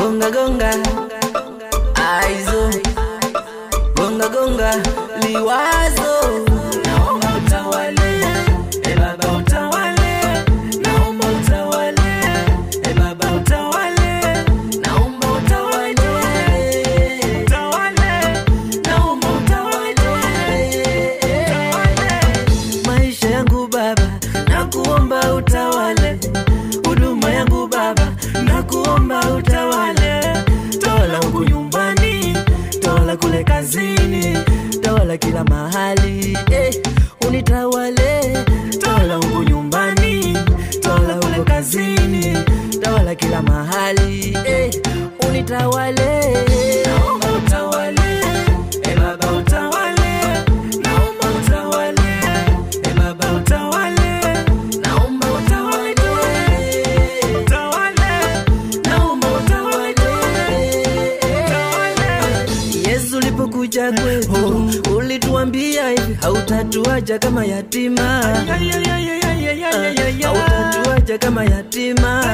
gonga gonga, aizo, gonga gonga, liwazo. Naomba utawale, Baba utawale, naomba utawale, Baba utawale, naomba utawale, utawale, naomba utawale, maisha yangu Baba, nakuomba utawale, huduma yangu Baba, nakuomba utawale, tawala huku nyumbani, tawala kule kazini, tawala kila mahali, unitawale, tawala huku nyumbani, tawala huko kazini, tawala kila mahali, unitawale, naomba utawale, Baba utawale, naomba utawale, Baba utawale, naomba utawale, utawale, naomba utawale, Yesu ulipokuja kwetu ulituambia hivi, hautatuacha kama yatima, hautatuacha kama yatima.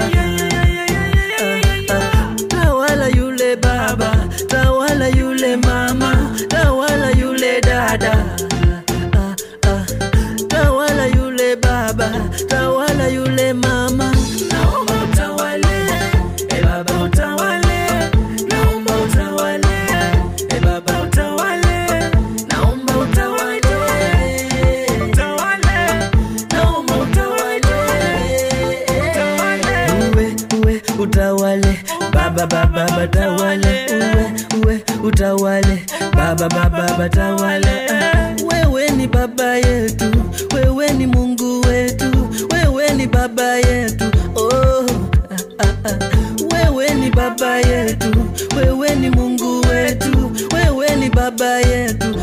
Tawala yule baba, tawala yule mama, tawala yule dada, tawala yule baba, tawala yule mama. Naomba utawale, Baba utawale, naomba utawale, Baba utawale, naomba utawale, utawale, naomba utawale, uwe utawale, Baba batawale, uwe utawale, Baba batawale. Wewe ni baba yetu, wewe ni Mungu wetu, wewe ni baba yetu, wewe ni baba yetu, wewe ni Mungu wetu, wewe ni baba yetu,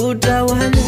utawale.